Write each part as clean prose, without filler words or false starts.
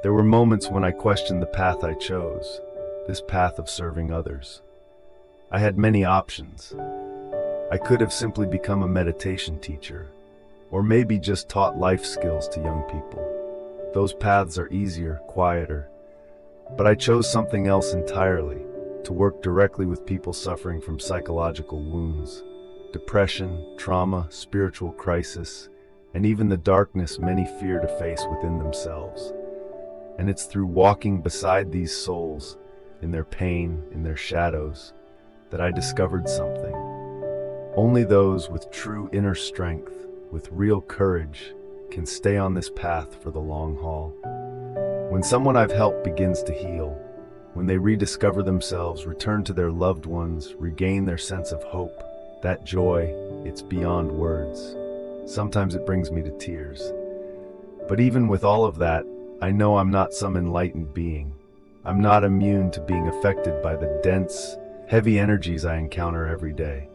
There were moments when I questioned the path I chose, this path of serving others. I had many options. I could have simply become a meditation teacher, or maybe just taught life skills to young people. Those paths are easier, quieter, but I chose something else entirely, to work directly with people suffering from psychological wounds, depression, trauma, spiritual crisis, and even the darkness many fear to face within themselves. And it's through walking beside these souls, in their pain, in their shadows, that I discovered something. Only those with true inner strength, with real courage, can stay on this path for the long haul. When someone I've helped begins to heal, when they rediscover themselves, return to their loved ones, regain their sense of hope, that joy, it's beyond words. Sometimes it brings me to tears. But even with all of that, I know I'm not some enlightened being. I'm not immune to being affected by the dense, heavy energies I encounter every day.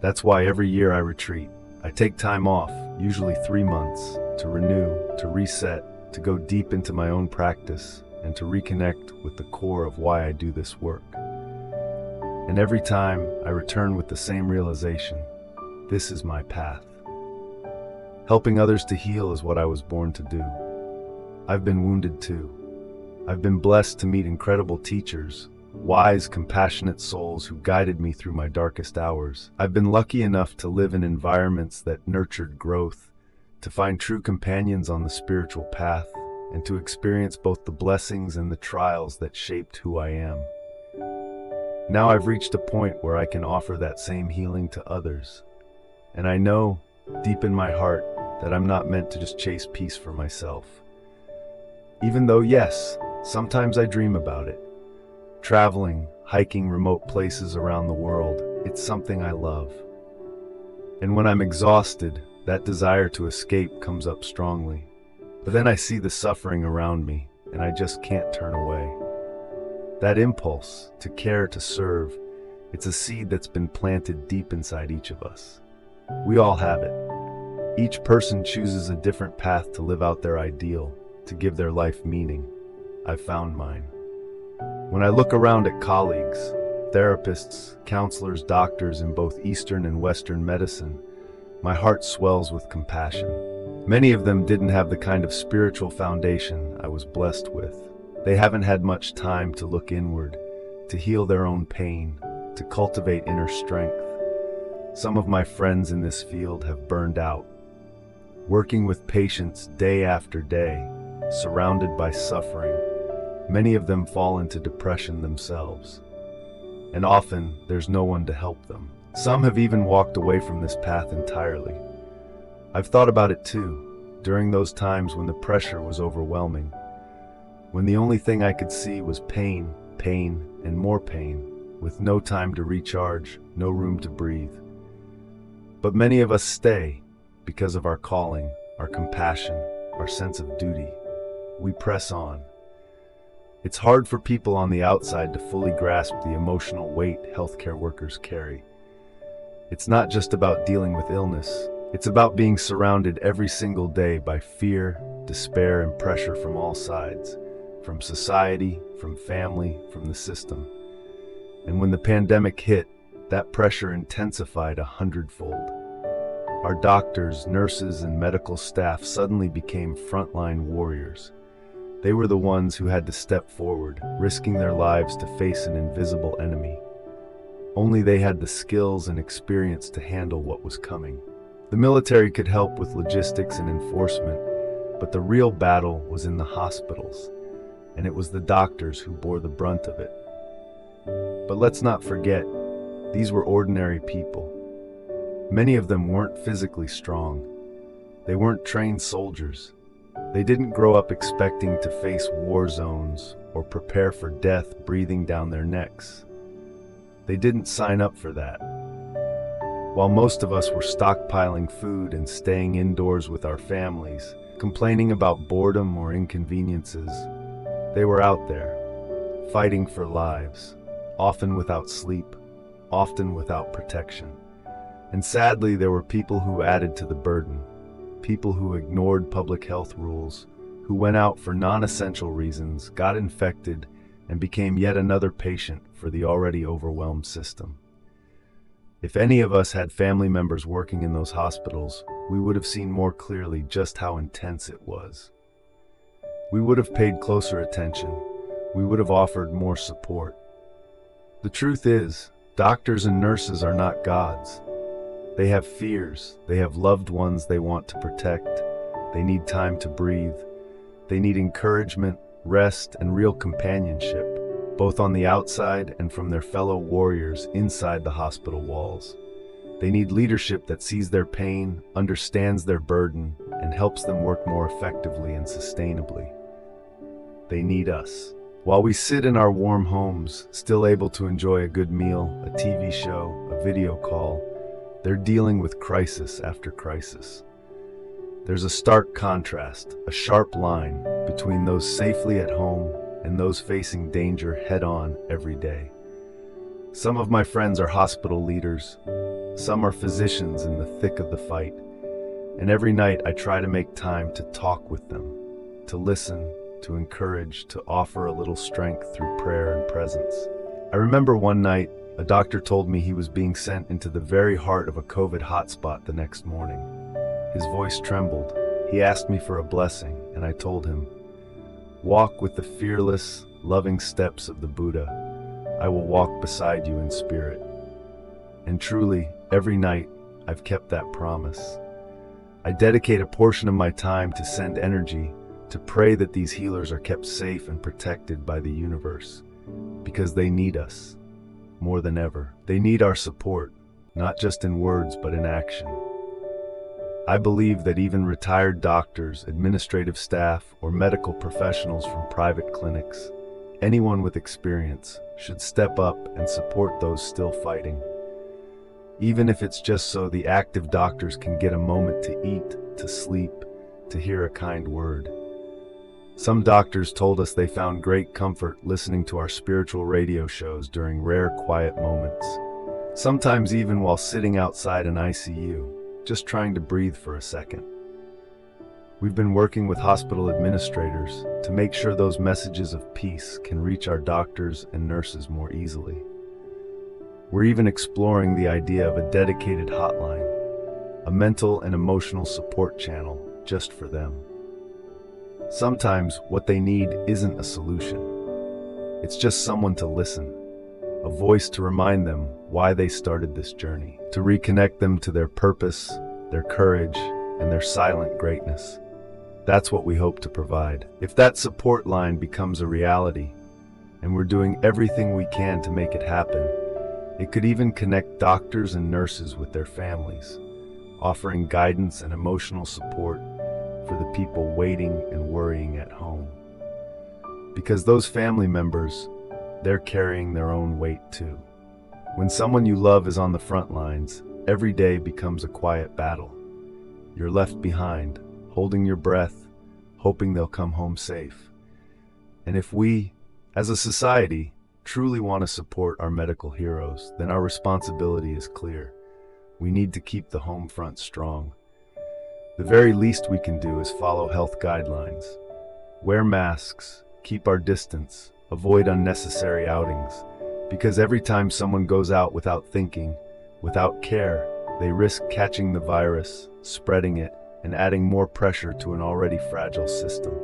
That's why every year I retreat. I take time off, usually 3 months, to renew, to reset, to go deep into my own practice, and to reconnect with the core of why I do this work. And every time I return with the same realization, this is my path. Helping others to heal is what I was born to do. I've been wounded too. I've been blessed to meet incredible teachers, wise, compassionate souls who guided me through my darkest hours. I've been lucky enough to live in environments that nurtured growth, to find true companions on the spiritual path, and to experience both the blessings and the trials that shaped who I am. Now I've reached a point where I can offer that same healing to others. And I know, deep in my heart, that I'm not meant to just chase peace for myself. Even though, yes, sometimes I dream about it. Traveling, hiking remote places around the world, it's something I love. And when I'm exhausted, that desire to escape comes up strongly. But then I see the suffering around me, and I just can't turn away. That impulse, to care, to serve, it's a seed that's been planted deep inside each of us. We all have it. Each person chooses a different path to live out their ideal, to give their life meaning. I've found mine. When I look around at colleagues, therapists, counselors, doctors in both Eastern and Western medicine, my heart swells with compassion. Many of them didn't have the kind of spiritual foundation I was blessed with. They haven't had much time to look inward, to heal their own pain, to cultivate inner strength. Some of my friends in this field have burned out, working with patients day after day, surrounded by suffering. Many of them fall into depression themselves, and often there's no one to help them. Some have even walked away from this path entirely. I've thought about it too, during those times when the pressure was overwhelming, when the only thing I could see was pain, pain, and more pain, with no time to recharge, no room to breathe. But many of us stay because of our calling, our compassion, our sense of duty. We press on. It's hard for people on the outside to fully grasp the emotional weight healthcare workers carry. It's not just about dealing with illness. It's about being surrounded every single day by fear, despair, and pressure from all sides, from society, from family, from the system. And when the pandemic hit, that pressure intensified 100-fold. Our doctors, nurses, and medical staff suddenly became frontline warriors. They were the ones who had to step forward, risking their lives to face an invisible enemy. Only they had the skills and experience to handle what was coming. The military could help with logistics and enforcement, but the real battle was in the hospitals, and it was the doctors who bore the brunt of it. But let's not forget, these were ordinary people. Many of them weren't physically strong. They weren't trained soldiers. They didn't grow up expecting to face war zones or prepare for death breathing down their necks. They didn't sign up for that. While most of us were stockpiling food and staying indoors with our families, complaining about boredom or inconveniences, they were out there, fighting for lives, often without sleep, often without protection. And sadly, there were people who added to the burden, people who ignored public health rules, who went out for non-essential reasons, got infected, and became yet another patient for the already overwhelmed system. If any of us had family members working in those hospitals, we would have seen more clearly just how intense it was. We would have paid closer attention. We would have offered more support. The truth is, doctors and nurses are not gods. They have fears. They have loved ones they want to protect. They need time to breathe. They need encouragement, rest, and real companionship, both on the outside and from their fellow warriors inside the hospital walls. They need leadership that sees their pain, understands their burden, and helps them work more effectively and sustainably. They need us. While we sit in our warm homes, still able to enjoy a good meal, a TV show, a video call, they're dealing with crisis after crisis. There's a stark contrast, a sharp line between those safely at home and those facing danger head-on every day. Some of my friends are hospital leaders. Some are physicians in the thick of the fight. And every night I try to make time to talk with them, to listen, to encourage, to offer a little strength through prayer and presence. I remember one night, a doctor told me he was being sent into the very heart of a COVID hotspot the next morning. His voice trembled. He asked me for a blessing, and I told him, "Walk with the fearless, loving steps of the Buddha. I will walk beside you in spirit." And truly, every night, I've kept that promise. I dedicate a portion of my time to send energy, to pray that these healers are kept safe and protected by the universe, because they need us, more than ever. They need our support, not just in words, but in action. I believe that even retired doctors, administrative staff, or medical professionals from private clinics, anyone with experience, should step up and support those still fighting. Even if it's just so the active doctors can get a moment to eat, to sleep, to hear a kind word. Some doctors told us they found great comfort listening to our spiritual radio shows during rare quiet moments, sometimes even while sitting outside an ICU, just trying to breathe for a second. We've been working with hospital administrators to make sure those messages of peace can reach our doctors and nurses more easily. We're even exploring the idea of a dedicated hotline, a mental and emotional support channel just for them. Sometimes what they need isn't a solution. It's just someone to listen, a voice to remind them why they started this journey, to reconnect them to their purpose, their courage, and their silent greatness. That's what we hope to provide. If that support line becomes a reality, and we're doing everything we can to make it happen, it could even connect doctors and nurses with their families, offering guidance and emotional support for the people waiting and worrying at home. Because those family members, they're carrying their own weight too. When someone you love is on the front lines, every day becomes a quiet battle. You're left behind, holding your breath, hoping they'll come home safe. And if we, as a society, truly want to support our medical heroes, then our responsibility is clear. We need to keep the home front strong. The very least we can do is follow health guidelines. Wear masks, keep our distance, avoid unnecessary outings, because every time someone goes out without thinking, without care, they risk catching the virus, spreading it, and adding more pressure to an already fragile system.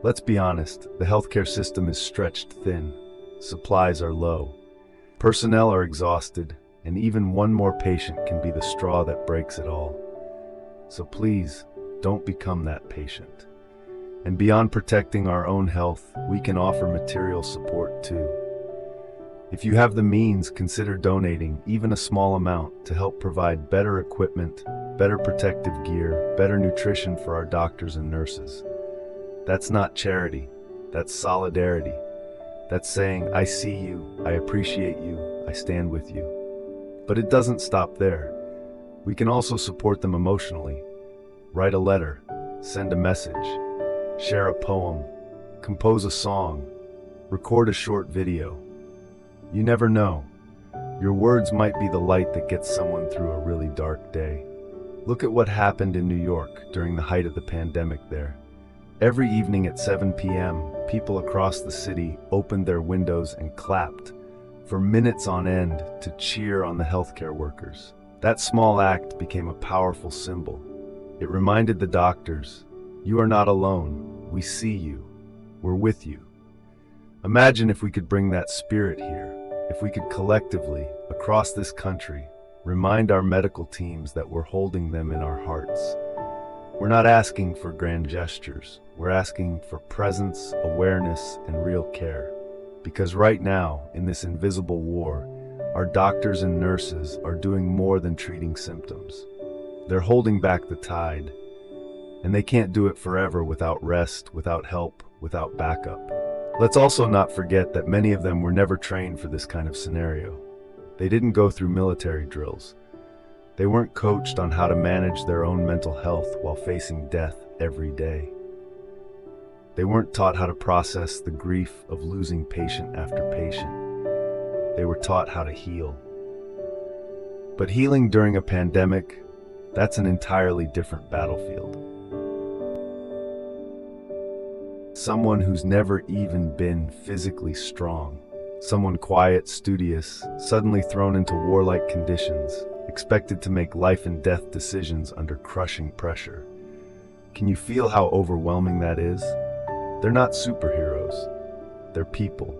Let's be honest, the healthcare system is stretched thin. Supplies are low. Personnel are exhausted, and even one more patient can be the straw that breaks it all. So please, don't become that patient. And beyond protecting our own health, we can offer material support too. If you have the means, consider donating even a small amount to help provide better equipment, better protective gear, better nutrition for our doctors and nurses. That's not charity, that's solidarity. That's saying, I see you, I appreciate you, I stand with you. But it doesn't stop there. We can also support them emotionally. Write a letter, send a message, share a poem, compose a song, record a short video. You never know. Your words might be the light that gets someone through a really dark day. Look at what happened in New York during the height of the pandemic there. Every evening at 7 p.m., people across the city opened their windows and clapped for minutes on end to cheer on the healthcare workers. That small act became a powerful symbol. It reminded the doctors, "You are not alone. We see you. We're with you." Imagine if we could bring that spirit here, if we could collectively, across this country, remind our medical teams that we're holding them in our hearts. We're not asking for grand gestures. We're asking for presence, awareness, and real care. Because right now, in this invisible war, our doctors and nurses are doing more than treating symptoms. They're holding back the tide, and they can't do it forever without rest, without help, without backup. Let's also not forget that many of them were never trained for this kind of scenario. They didn't go through military drills. They weren't coached on how to manage their own mental health while facing death every day. They weren't taught how to process the grief of losing patient after patient. They were taught how to heal. But healing during a pandemic, that's an entirely different battlefield. Someone who's never even been physically strong, someone quiet, studious, suddenly thrown into warlike conditions, expected to make life and death decisions under crushing pressure. Can you feel how overwhelming that is? They're not superheroes. They're people.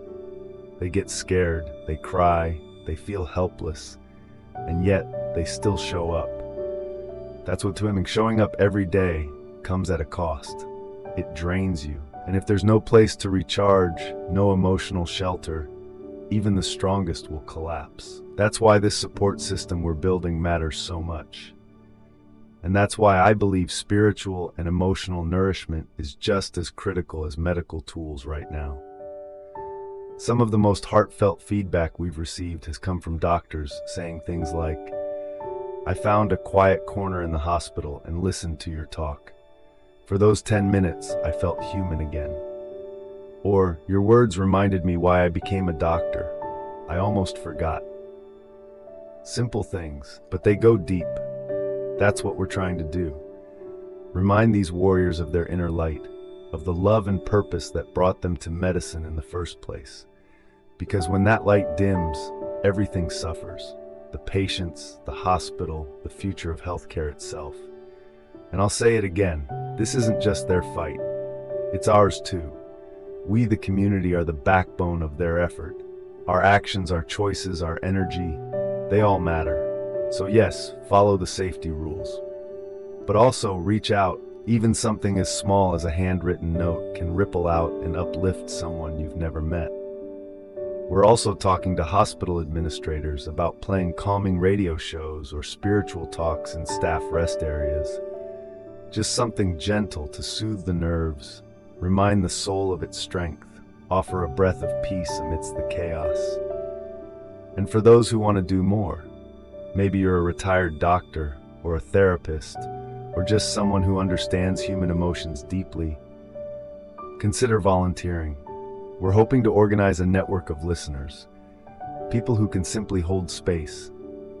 They get scared, they cry, they feel helpless, and yet they still show up. That's what swimming, showing up every day, comes at a cost. It drains you. And if there's no place to recharge, no emotional shelter, even the strongest will collapse. That's why this support system we're building matters so much. And that's why I believe spiritual and emotional nourishment is just as critical as medical tools right now. Some of the most heartfelt feedback we've received has come from doctors saying things like, "I found a quiet corner in the hospital and listened to your talk. For those 10 minutes, I felt human again." Or, "Your words reminded me why I became a doctor. I almost forgot." Simple things, but they go deep. That's what we're trying to do. Remind these warriors of their inner light, of the love and purpose that brought them to medicine in the first place. Because when that light dims, everything suffers. The patients, the hospital, the future of healthcare itself. And I'll say it again, this isn't just their fight. It's ours too. We, the community, are the backbone of their effort. Our actions, our choices, our energy, they all matter. So yes, follow the safety rules. But also reach out. Even something as small as a handwritten note can ripple out and uplift someone you've never met. We're also talking to hospital administrators about playing calming radio shows or spiritual talks in staff rest areas. Just something gentle to soothe the nerves, remind the soul of its strength, offer a breath of peace amidst the chaos. And for those who want to do more, maybe you're a retired doctor or a therapist, or just someone who understands human emotions deeply, consider volunteering. We're hoping to organize a network of listeners, people who can simply hold space,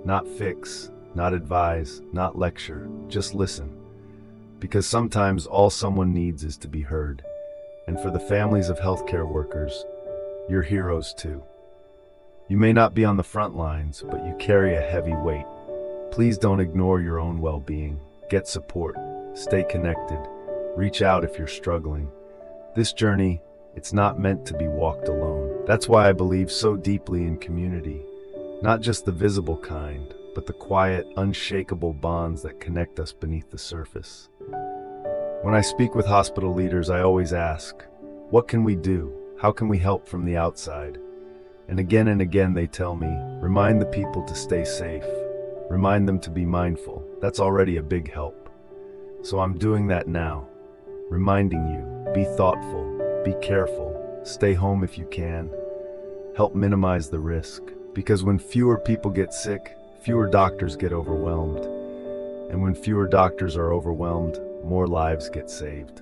not fix, not advise, not lecture, just listen. Because sometimes all someone needs is to be heard. And for the families of healthcare workers, you're heroes too. You may not be on the front lines, but you carry a heavy weight. Please don't ignore your own well-being. Get support, stay connected, reach out if you're struggling. This journey, it's not meant to be walked alone. That's why I believe so deeply in community. Not just the visible kind, but the quiet, unshakable bonds that connect us beneath the surface. When I speak with hospital leaders, I always ask, what can we do? How can we help from the outside? And again they tell me, remind the people to stay safe. Remind them to be mindful. That's already a big help. So I'm doing that now. Reminding you, be thoughtful, be careful, stay home if you can. Help minimize the risk. Because when fewer people get sick, fewer doctors get overwhelmed. And when fewer doctors are overwhelmed, more lives get saved.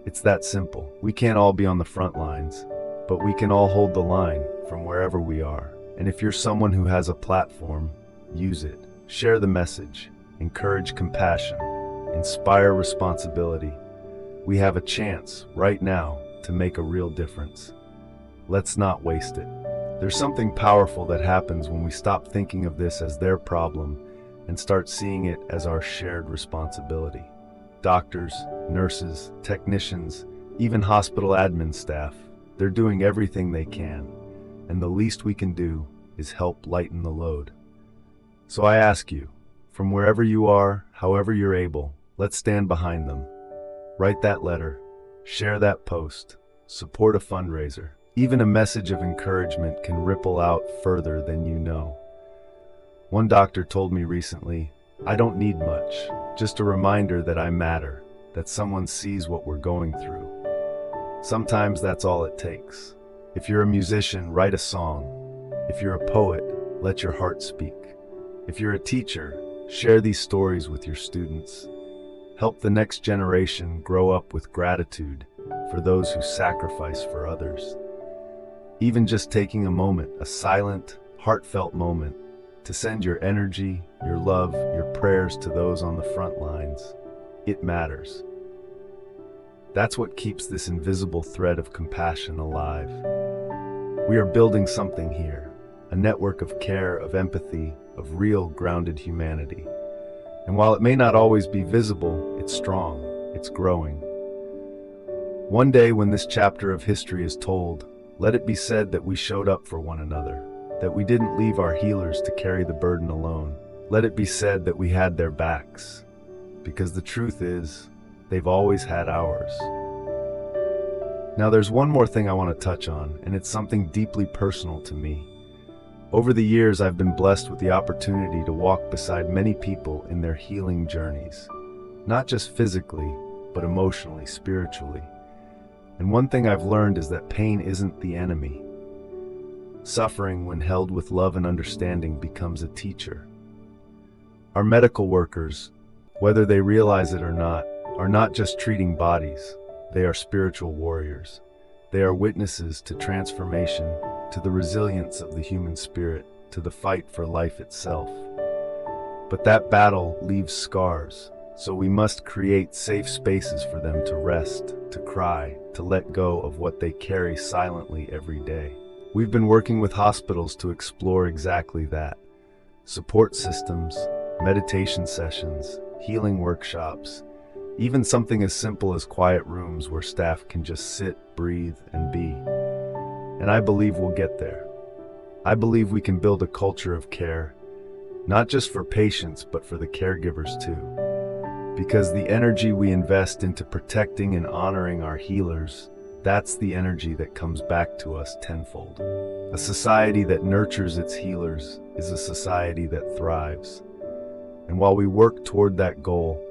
It's that simple. We can't all be on the front lines, but we can all hold the line from wherever we are. And if you're someone who has a platform, use it. Share the message, encourage compassion, inspire responsibility. We have a chance, right now, to make a real difference. Let's not waste it. There's something powerful that happens when we stop thinking of this as their problem and start seeing it as our shared responsibility. Doctors, nurses, technicians, even hospital admin staff, they're doing everything they can, and the least we can do is help lighten the load. So I ask you, from wherever you are, however you're able, let's stand behind them. Write that letter, share that post, support a fundraiser. Even a message of encouragement can ripple out further than you know. One doctor told me recently, I don't need much, just a reminder that I matter, that someone sees what we're going through. Sometimes that's all it takes. If you're a musician, write a song. If you're a poet, let your heart speak. If you're a teacher, share these stories with your students. Help the next generation grow up with gratitude for those who sacrifice for others. Even just taking a moment, a silent, heartfelt moment, to send your energy, your love, your prayers to those on the front lines, it matters. That's what keeps this invisible thread of compassion alive. We are building something here, a network of care, of empathy, of real, grounded humanity. And while it may not always be visible, it's strong, it's growing. One day when this chapter of history is told, let it be said that we showed up for one another, that we didn't leave our healers to carry the burden alone. Let it be said that we had their backs, because the truth is, they've always had ours. Now there's one more thing I want to touch on, and it's something deeply personal to me. Over the years, I've been blessed with the opportunity to walk beside many people in their healing journeys, not just physically, but emotionally, spiritually. And one thing I've learned is that pain isn't the enemy. Suffering, when held with love and understanding, becomes a teacher. Our medical workers, whether they realize it or not, are not just treating bodies. They are spiritual warriors. They are witnesses to transformation, to the resilience of the human spirit, to the fight for life itself. But that battle leaves scars, so we must create safe spaces for them to rest, to cry, to let go of what they carry silently every day. We've been working with hospitals to explore exactly that. Support systems, meditation sessions, healing workshops, even something as simple as quiet rooms where staff can just sit, breathe, and be. And I believe we'll get there. I believe we can build a culture of care, not just for patients, but for the caregivers too. Because the energy we invest into protecting and honoring our healers, that's the energy that comes back to us tenfold. A society that nurtures its healers is a society that thrives. And while we work toward that goal,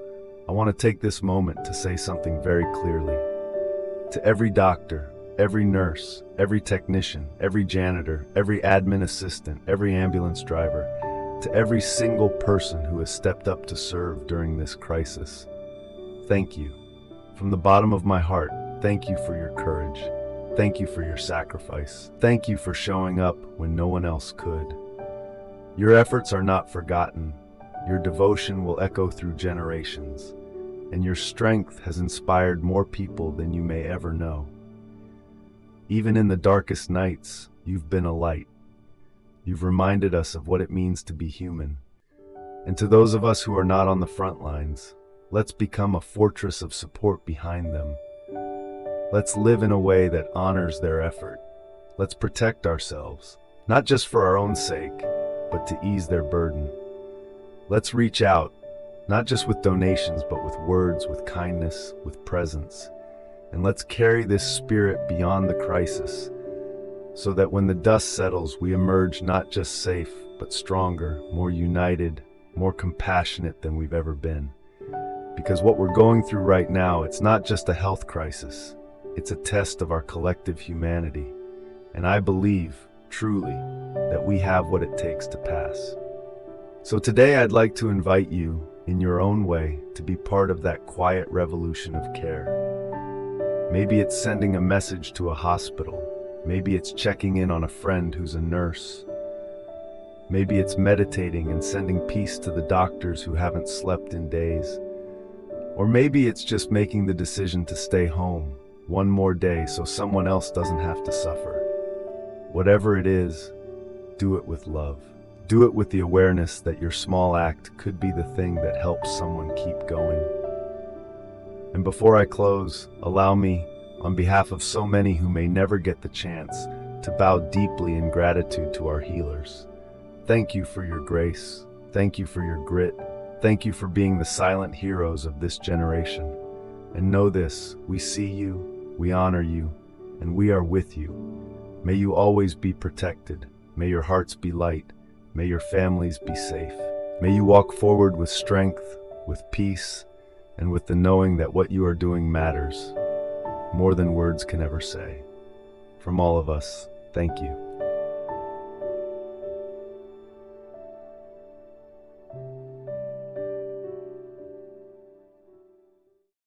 I want to take this moment to say something very clearly. To every doctor, every nurse, every technician, every janitor, every admin assistant, every ambulance driver, to every single person who has stepped up to serve during this crisis, thank you. From the bottom of my heart, thank you for your courage. Thank you for your sacrifice. Thank you for showing up when no one else could. Your efforts are not forgotten. Your devotion will echo through generations, and your strength has inspired more people than you may ever know. Even in the darkest nights, you've been a light. You've reminded us of what it means to be human. And to those of us who are not on the front lines, let's become a fortress of support behind them. Let's live in a way that honors their effort. Let's protect ourselves, not just for our own sake, but to ease their burden. Let's reach out, not just with donations, but with words, with kindness, with presence. And let's carry this spirit beyond the crisis, so that when the dust settles, we emerge not just safe, but stronger, more united, more compassionate than we've ever been. Because what we're going through right now, it's not just a health crisis. It's a test of our collective humanity. And I believe, truly, that we have what it takes to pass. So today I'd like to invite you, in your own way, to be part of that quiet revolution of care. Maybe it's sending a message to a hospital. Maybe it's checking in on a friend who's a nurse. Maybe it's meditating and sending peace to the doctors who haven't slept in days. Or maybe it's just making the decision to stay home one more day so someone else doesn't have to suffer. Whatever it is, do it with love. Do it with the awareness that your small act could be the thing that helps someone keep going. And before I close, allow me, on behalf of so many who may never get the chance, to bow deeply in gratitude to our healers. Thank you for your grace. Thank you for your grit. Thank you for being the silent heroes of this generation. And know this, we see you, we honor you, and we are with you. May you always be protected. May your hearts be light. May your families be safe. May you walk forward with strength, with peace, and with the knowing that what you are doing matters more than words can ever say. From all of us, thank you.